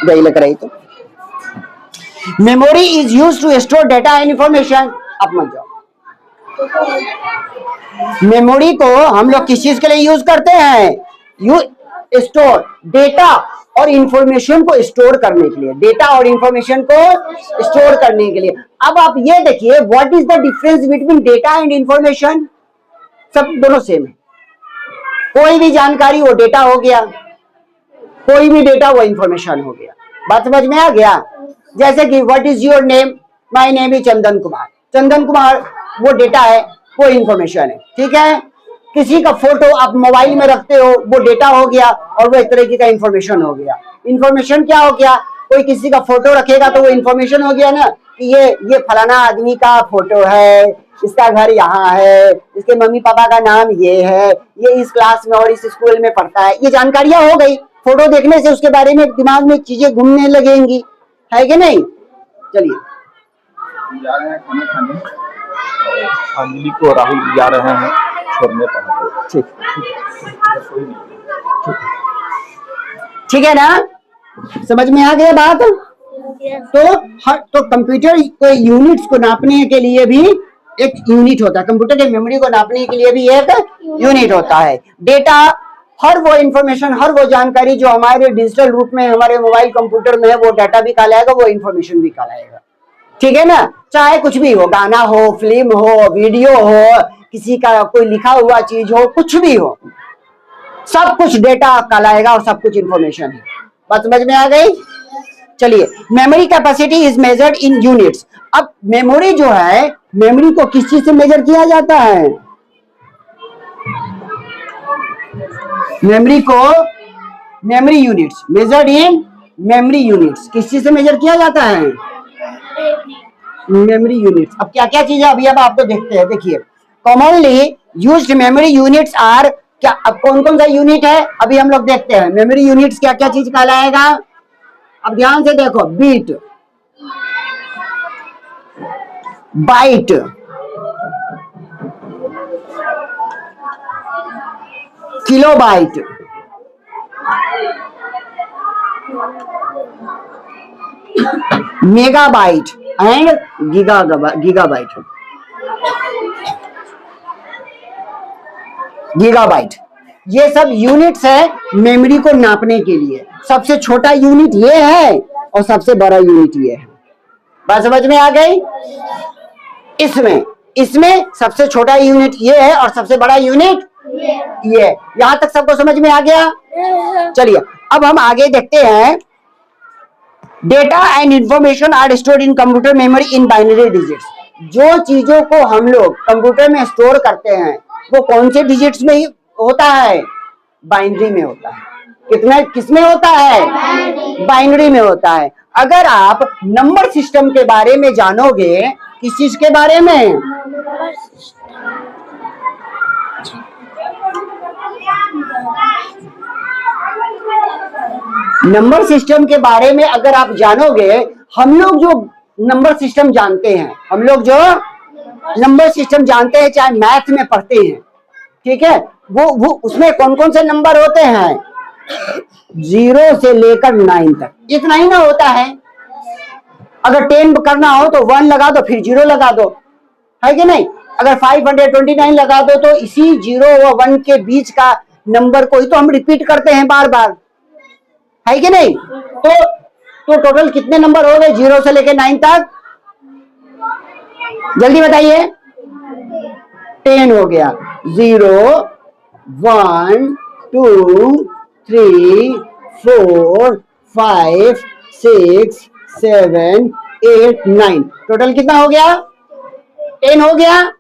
गई लग रही तो। Memory is use to store data and information. अब मत जाओ। मेमोरी को हम लोग किस चीज के लिए यूज करते हैं? यू स्टोर डेटा और इंफॉर्मेशन को स्टोर करने के लिए, डेटा और इंफॉर्मेशन को स्टोर करने के लिए। अब आप ये देखिए, what is the difference between data and information? सब दोनों सेम है। कोई भी जानकारी वो डेटा हो गया, कोई भी डेटा वो इंफॉर्मेशन हो गया। बात समझ में आ गया? जैसे कि what is your name? My name is Chandan Kumar. Chandan Kumar वो डेटा है, वो इंफॉर्मेशन है। ठीक है, किसी का फोटो आप मोबाइल में रखते हो, वो डेटा हो गया और वो एक तरीके का इंफॉर्मेशन हो गया। इंफॉर्मेशन क्या हो गया? कोई किसी का फोटो रखेगा तो वो इंफॉर्मेशन हो गया ना, कि ये फलाना आदमी का फोटो है, इसका घर यहाँ है, इसके मम्मी पापा का नाम ये है, ये इस क्लास में और इस स्कूल में पढ़ता है। ये जानकारियां हो गई। फोटो देखने से उसके बारे में दिमाग में चीजें घूमने लगेंगी, है कि नहीं? चलिए, जा रहे हैं खाना खाने, अंजलि को राहुल जा रहे हैं छोड़ने पर। ठीक ठीक है ना, समझ में आ गया बात? तो कंप्यूटर को यूनिट्स को नापने के लिए भी एक यूनिट होता है, कंप्यूटर के मेमोरी को नापने के लिए भी एक यूनिट होता है। डेटा, हर वो इंफॉर्मेशन, हर वो जानकारी जो हमारे डिजिटल रूप में हमारे मोबाइल कंप्यूटर में है, वो डाटा भी कहलाएगा, वो इंफॉर्मेशन भी कहलाएगा। ठीक है ना, चाहे कुछ भी हो, गाना हो, फिल्म हो, वीडियो हो, किसी का कोई लिखा हुआ चीज हो, कुछ भी हो, सब कुछ डेटा कहलाएगा और सब कुछ इंफॉर्मेशन है। बात समझ में आ गई? चलिए, memory capacity is measured in units. अब मेमोरी जो है, मेमोरी को किस चीज से मेजर किया जाता है? मेमोरी को, memory units, measured in memory units, किस चीज से मेजर किया जाता है? Memory units. अब क्या क्या चीजें अभी अब आपको देखते हैं, देखिए, commonly used memory units are, क्या अब कौन कौन सा यूनिट है अभी हम लोग देखते हैं। मेमोरी यूनिट्स क्या क्या चीज कहलाएगा? अब ध्यान से देखो, bit, byte, kilobyte, megabyte and gigabyte. Gigabyte, ये सब यूनिट्स है मेमोरी को नापने के लिए। सबसे छोटा यूनिट ये है और सबसे बड़ा यूनिट ये है। बात समझ में आ गई? इसमें सबसे छोटा यूनिट ये है और सबसे बड़ा यूनिट ये। यहां तक सबको समझ में आ गया? चलिए, अब हम आगे देखते हैं। Data and information are stored in computer memory in binary digits. जो चीजों को हम लोग कंप्यूटर में स्टोर करते हैं वो कौन से डिजिट्स में होता है? बाइनरी में होता है। कितना, किसमें होता है? बाइनरी में होता है। अगर आप नंबर सिस्टम के बारे में जानोगे, किस चीज के बारे में? नंबर सिस्टम के बारे में अगर आप जानोगे, हम लोग जो नंबर सिस्टम जानते हैं, हम लोग जो नंबर सिस्टम जानते हैं, चाहे मैथ में पढ़ते हैं, ठीक है, वो उसमें कौन कौन से नंबर होते हैं? 0 से लेकर 9 तक, इतना ही ना होता है। अगर 10 करना हो तो 1 लगा दो, फिर 0 लगा दो, है कि नहीं? अगर 529 लगा दो तो इसी 0 और 1 के बीच का नंबर को ही तो हम रिपीट करते हैं बार बार, है कि नहीं? तो टोटल कितने नंबर हो गए 0 से लेकर 9 तक? जल्दी बताइए। 10 हो गया। 0 1 2 3 4 5 6 7 8 9, टोटल कितना हो गया? 10 हो गया।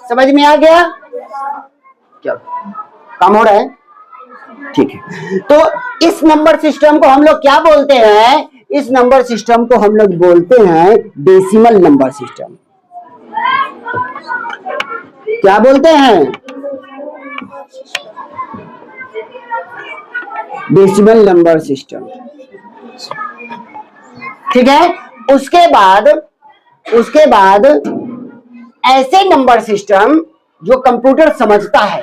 समझ में आ गया? चलो, काम हो रहा है, ठीक है। तो इस नंबर सिस्टम को हम लोग क्या बोलते हैं? इस नंबर सिस्टम को हम लोग बोलते हैं डेसिमल नंबर सिस्टम। क्या बोलते हैं? डेसिमल नंबर सिस्टम, ठीक है। उसके बाद ऐसे नंबर सिस्टम जो कंप्यूटर समझता है,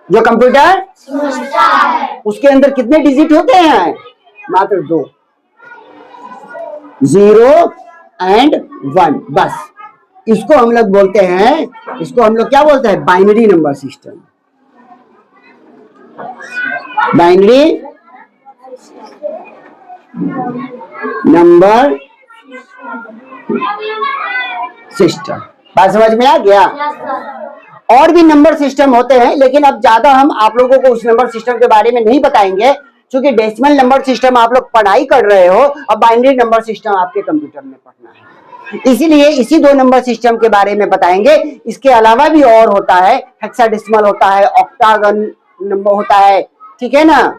जो कंप्यूटर समझता है, उसके अंदर कितने डिजिट होते हैं? मात्र 2, 0 एंड 1, बस। इसको हम लोग बोलते हैं, इसको हम लोग क्या बोलते हैं? Binary number system. Binary number system, बात समझ में आ गया? और भी नंबर सिस्टम होते हैं, लेकिन अब ज्यादा हम आप लोगों को उस नंबर सिस्टम के बारे में नहीं बताएंगे, क्योंकि डेसिमल नंबर सिस्टम आप लोग पढ़ाई कर रहे हो, अब बाइनरी नंबर सिस्टम आपके कंप्यूटर में पढ़ना है, इसीलिए इसी 2 नंबर सिस्टम के बारे में बताएंगे। इसके अलावा भी और होता है, हेक्साडेसिमल होता है, ऑक्टागन नंबर होता है, ठीक है ना?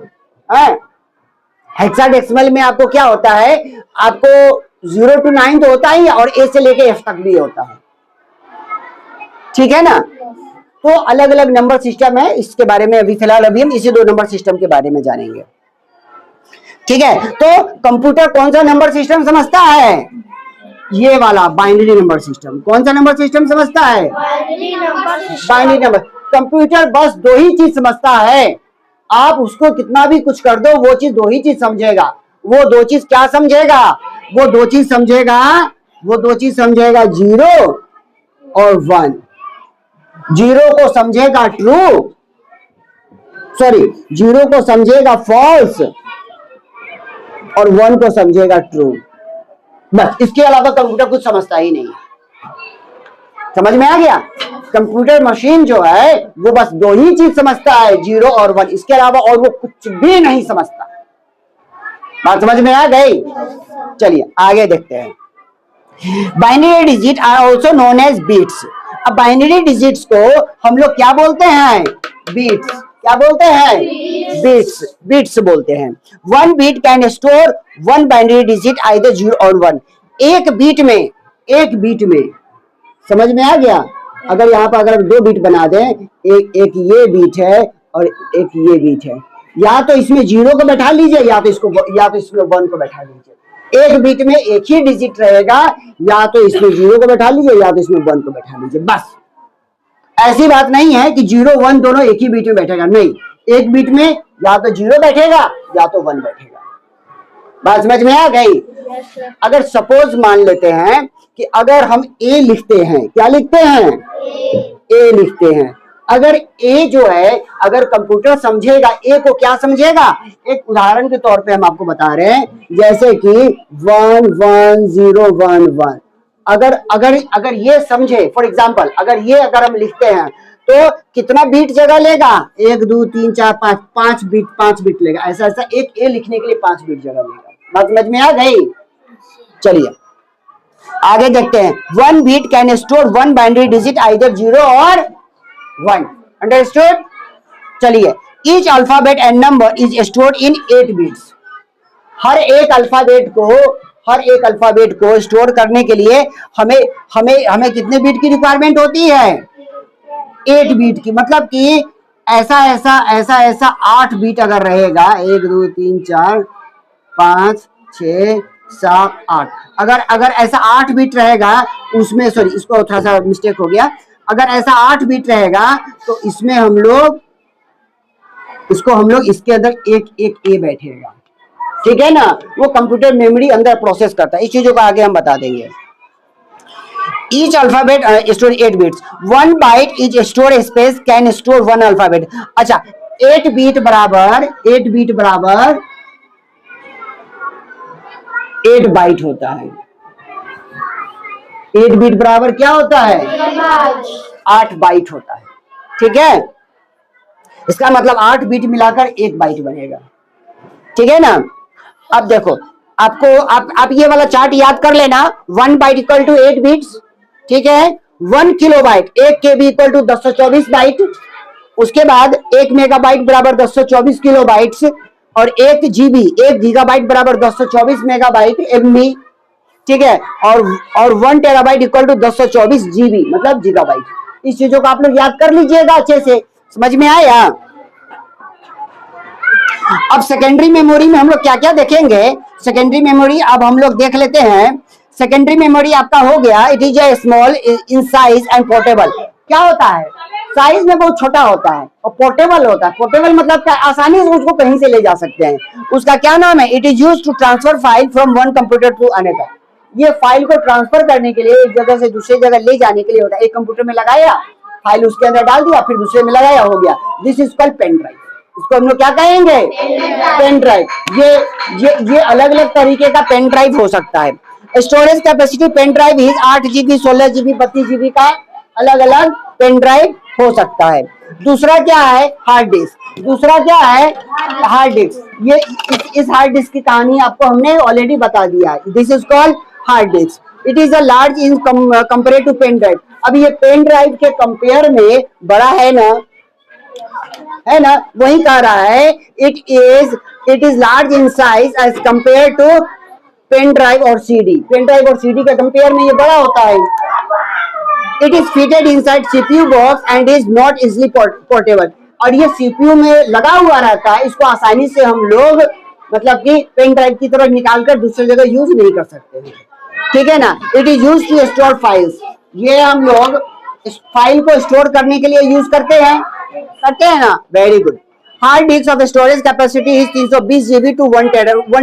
हेक्साडेसिमल में आपको क्या होता है? आपको 0 to 9 तो होता ही, और A से लेके F तक भी होता है, ठीक है ना? तो अलग अलग नंबर सिस्टम है, इसके बारे में अभी फिलहाल हम इसी 2 नंबर सिस्टम के बारे में जानेंगे, ठीक है। तो कंप्यूटर कौन सा नंबर सिस्टम समझता है? ये वाला बाइनरी नंबर सिस्टम। कौन सा नंबर सिस्टम समझता है? Binary number. कंप्यूटर बस 2 ही चीज समझता है, आप उसको कितना भी कुछ कर दो, वो चीज 2 ही चीज समझेगा। वो 2 चीज क्या समझेगा? वो 2 चीज समझेगा, 0 और 1। 0 को समझेगा ट्रू, 0 को समझेगा फॉल्स, और 1 को समझेगा ट्रू, बस। इसके अलावा कंप्यूटर कुछ समझता ही नहीं है। समझ में आ गया? कंप्यूटर मशीन जो है वो बस 2 ही चीज समझता है, 0 और 1, इसके अलावा और वो कुछ भी नहीं समझता। बात समझ में आ गई? चलिए आगे देखते हैं। Binary digit are also known as bits. अब बाइनरी डिजिट्स को हम लोग क्या बोलते हैं? बीट्स। क्या बोलते हैं? बीट्स। बीट्स बोलते हैं। 1 bit can store 1 binary digit either 0 और 1। एक बीट में समझ में आ गया? अगर यहाँ पर अगर 2 बीट बना दें, एक ये बीट है और एक ये बीट है, या तो इसमें 0 को बैठा लीजिए, या तो इसमें 1 को बैठा लीजिए। एक बीट में एक ही डिजिट रहेगा, या तो इसमें 0 को बैठा लीजिए, या तो इसमें 1 को बैठा लीजिए, बस। ऐसी बात नहीं है कि 0 1 दोनों एक ही बीट में बैठेगा, नहीं। एक बीट में या तो 0 बैठेगा या तो 1 बैठेगा। बात समझ में आ गई? अगर सपोज मान लेते हैं कि अगर हम A लिखते हैं, क्या लिखते हैं? A लिखते हैं। अगर A जो है, अगर कंप्यूटर समझेगा A को, क्या समझेगा? एक उदाहरण के तौर पे हम आपको बता रहे हैं, जैसे कि 1 1 0 1 1। अगर ये समझे, फॉर एग्जाम्पल अगर हम लिखते हैं तो कितना बीट जगह लेगा? 1 2 3 4 5 बीट लेगा। ऐसा एक A लिखने के लिए 5 बीट जगह लेगा। बात समझ में आ गई? चलिए आगे देखते हैं। 1 bit can store 1 binary digit either 0 और 1। अंडरस्टूड? चलिए, each alphabet and number is stored in 8 bits. हर एक अल्फाबेट को स्टोर करने के लिए हमें कितने बीट की रिक्वायरमेंट होती है? 8 बीट की। मतलब कि ऐसा ऐसा ऐसा ऐसा 8 बीट अगर रहेगा, 1 2 3 4 5 6 7 8, अगर अगर ऐसा 8 बीट रहेगा उसमें, सॉरी इसको थोड़ा सा मिस्टेक हो गया, अगर ऐसा 8 बीट रहेगा तो इसमें हम लोग इसके अंदर एक एक ए बैठेगा, ठीक है ना। वो कंप्यूटर मेमोरी अंदर प्रोसेस करता है, इस चीजों को आगे हम बता देंगे। Each alphabet store 8 bits. 1 byte each store space can store 1 alphabet. अच्छा, 8 बीट बराबर 8 बाइट होता है। 8 बीट बराबर क्या होता है? 8 बाइट होता है, ठीक है। इसका मतलब 8 बीट मिलाकर 1 बाइट बनेगा, ठीक है ना। अब देखो, आपको आप ये वाला चार्ट याद कर लेना। 1 बाइट इक्वल टू 8 बीट्स, ठीक है। 1 kilobyte 1 KB equal to 1024 byte. उसके बाद 1 मेगाबाइट बराबर 1024 किलोबाइट्स, और 1 जीबी 1 गीगाबाइट बराबर 1024 मेगाबाइट एमबी, ठीक है। और 1 टेराबाइट इक्वल टू 1024 जीबी मतलब गीगाबाइट। इस चीजों को आप लोग याद कर लीजिएगा अच्छे से, समझ में आया। अब सेकेंडरी मेमोरी में हम लोग क्या क्या देखेंगे। सेकेंडरी मेमोरी अब हम लोग देख लेते हैं। सेकेंडरी मेमोरी आपका हो गया, it is a small in size and portable. क्या होता है? साइज में बहुत छोटा होता है और पोर्टेबल होता है। पोर्टेबल मतलब क्या? आसानी से उसको कहीं से ले जा सकते हैं। उसका क्या नाम है? It is used to transfer file from one computer to another. ये फाइल को ट्रांसफर करने के लिए, एक जगह से दूसरी जगह ले जाने के लिए होता है। एक कंप्यूटर में लगाया, फाइल उसके अंदर डाल दिया, फिर दूसरे में लगाया, हो गया। This is called pen drive. इसको हम लोग क्या कहेंगे? Pen drive. ये अलग अलग तरीके का पेन ड्राइव हो सकता है। Storage capacity pen drive is 8 GB 16 GB 32 GB का अलग अलग पेन ड्राइव हो सकता है। दूसरा क्या है? Hard disk. दूसरा क्या है? Hard disk. ये इस हार्ड डिस्क की कहानी आपको हमने ऑलरेडी बता दिया है। This is called hard disk. It is a large in compare to pen drive. अब ये पेन ड्राइव के कंपेयर में बड़ा है ना, वही कह रहा है। It is large in size as compare to pen drive और सीडी। पेन ड्राइव और सीडी के कंपेयर में ये बड़ा होता है। It is fitted inside CPU box and is not easily portable. और ये सीपीयू में लगा हुआ रहता है, इसको आसानी से हम लोग मतलब कि पेन ड्राइव की तरह निकालकर दूसरी जगह यूज नहीं कर सकते हैं, ठीक है ना। It is use to store files. ये हम लोग इस फाइल को स्टोर करने के लिए यूज करते हैं ना। Very good. Hard disk of storage capacity is 320 GB to 1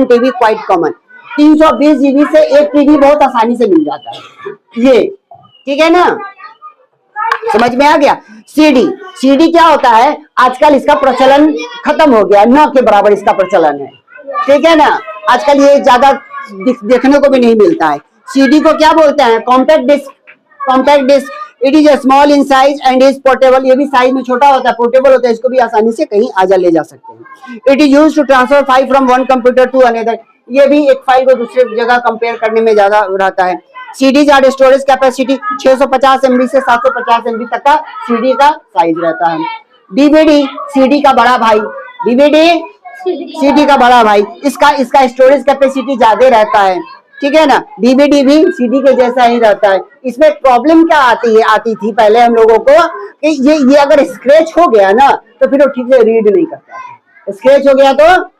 TB quite common. 320 GB से 1 TB बहुत आसानी से मिल जाता है ये, ठीक है ना। समझ में आ गया। सीडी क्या होता है? आजकल इसका प्रचलन खत्म हो गया, न के बराबर इसका प्रचलन है, ठीक है ना। आजकल ये ज्यादा देखने को भी नहीं मिलता है। सीडी को क्या बोलते हैं? Compact disc. Compact disc. It is small in size and is portable. ये भी साइज में छोटा होता है, पोर्टेबल होता है, इसको भी आसानी से कहीं आजा ले जा सकते हैं। It is used to transfer file from one computer to another. ये भी एक फाइल को दूसरी जगह कंपेयर करने में ज्यादा रहता है। CDs are storage capacity 650 MB से 750 MB तक का सीडी का साइज रहता है। डीवीडी सीडी का बड़ा भाई। डीवीडी सीडी का बड़ा भाई। इसका स्टोरेज कैपेसिटी ज्यादा रहता है, ठीक है ना। डीवीडी भी सीडी के जैसा ही रहता है। इसमें प्रॉब्लम क्या आती थी पहले हम लोगों को कि ये अगर स्क्रैच हो गया ना तो फिर वो ठीक से रीड नहीं करता था। स्क्रैच हो गया तो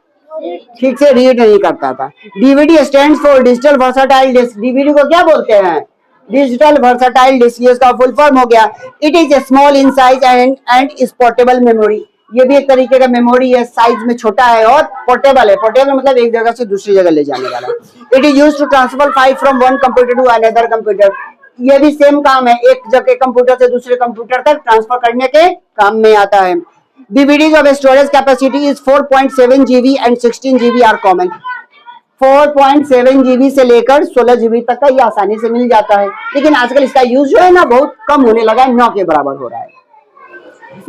ठीक से रीड नहीं करता था। DVD stands for digital versatile disc. DVD को क्या बोलते हैं? Digital versatile disc. ये इसका फुल फॉर्म हो गया। It is small in size and is portable memory. ये भी एक तरीके का मेमोरी है, साइज में छोटा है और पोर्टेबल है। पोर्टेबल मतलब एक जगह से दूसरी जगह ले जाने वाला। It is used to transfer file from one computer to another computer. ये भी सेम काम है, एक जगह कंप्यूटर से दूसरे कंप्यूटर तक ट्रांसफर करने के काम में आता है। DVDs of storage capacity is 4.7 GB and 16 GB are common। 4.7 GB से लेकर 16 GB तक का ये आसानी से मिल जाता है। लेकिन आजकल इसका यूज जो है ना बहुत कम होने लगा है, 9 के बराबर हो रहा है।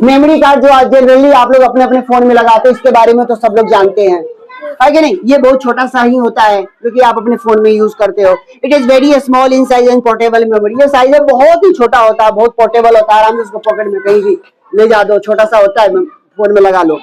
मेमोरी कार्ड जो आज जनरली आप लोग अपने अपने फोन में लगाते हैं, इसके बारे में तो सब लोग जानते हैं, है कि नहीं। ये बहुत छोटा सा ही होता है जो कि आप अपने फोन में यूज करते हो। It is very small in size and portable memory. ये साइज है बहुत ही छोटा होता है, बहुत पोर्टेबल होता है, आराम से उसको पॉकेट में कहीं भी ले जा दो, छोटा सा होता है, फोन में लगा लो।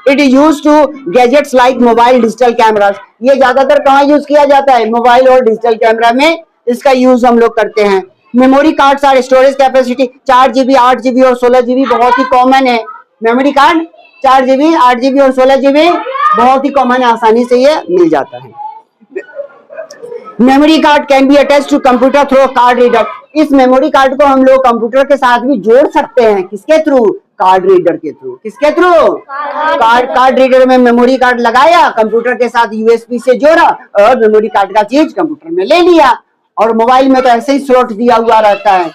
It is use to gadgets like mobile digital cameras. ये ज्यादातर कहाँ यूज किया जाता है? मोबाइल और डिजिटल कैमरा में इसका यूज हम लोग करते हैं। Memory cards are storage capacity 4 GB 8 GB और 16 GB बहुत ही कॉमन है। 4 GB 8 GB और 16 GB बहुत ही कॉमन है। मेमोरी कार्ड 4 GB, 8 GB और 16 GB बहुत ही कॉमन है, आसानी से ये मिल जाता है। Memory card can be attach to computer through card reader. इस मेमोरी कार्ड को हम लोग कंप्यूटर के साथ भी जोड़ सकते हैं। किसके थ्रू? कार्ड रीडर के थ्रू। किसके थ्रू? कार्ड रीडर में मेमोरी कार्ड लगाया, कंप्यूटर के साथ USB से जोड़ा और मेमोरी कार्ड का चीज कंप्यूटर में ले लिया। और मोबाइल में तो ऐसे ही स्लॉट दिया हुआ रहता है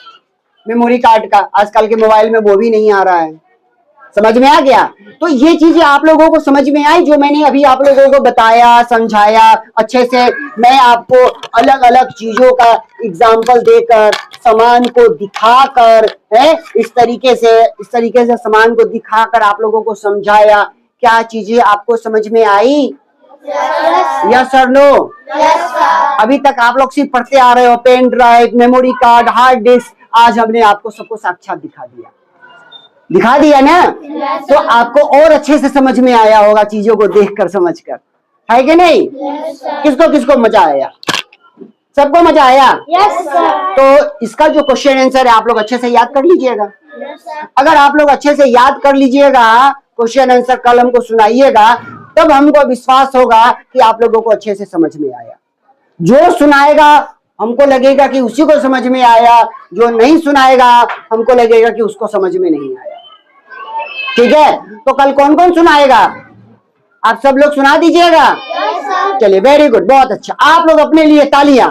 मेमोरी कार्ड का, आजकल के मोबाइल में वो भी नहीं आ रहा है। समझ में आ गया? तो ये चीजें आप लोगों को समझ में आई जो मैंने अभी आप लोगों को बताया, समझाया अच्छे से। मैं आपको अलग अलग चीजों का एग्जाम्पल देकर, सामान को दिखाकर, है इस तरीके से सामान को दिखाकर आप लोगों को समझाया। क्या चीजें आपको समझ में आई? यस और नो? अभी तक आप लोग सिर्फ पढ़ते आ रहे हो, pen drive, memory card, hard disk. आज हमने आपको सबको साक्षात दिखा दिया ना? तो आपको और अच्छे से समझ में आया होगा चीजों को देखकर, समझकर, है कि नहीं? किसको किसको मजा आया? सबको मजा आया? Yes sir. तो इसका जो क्वेश्चन आंसर है आप लोग अच्छे से याद कर लीजिएगा। अगर आप लोग अच्छे से याद कर लीजिएगा, क्वेश्चन आंसर कल हमको सुनाइएगा, तब हमको विश्वास होगा कि आप लोगों को अच्छे से समझ में आया। जो सुनाएगा हमको लगेगा कि उसी को समझ में आया, जो नहीं सुनाएगा हमको लगेगा कि उसको समझ में नहीं आया। ठीक है? तो कल कौन कौन सुनाएगा? आप सब लोग सुना दीजिएगा। चलिए, वेरी गुड, बहुत अच्छा। आप लोग अपने लिए तालियां।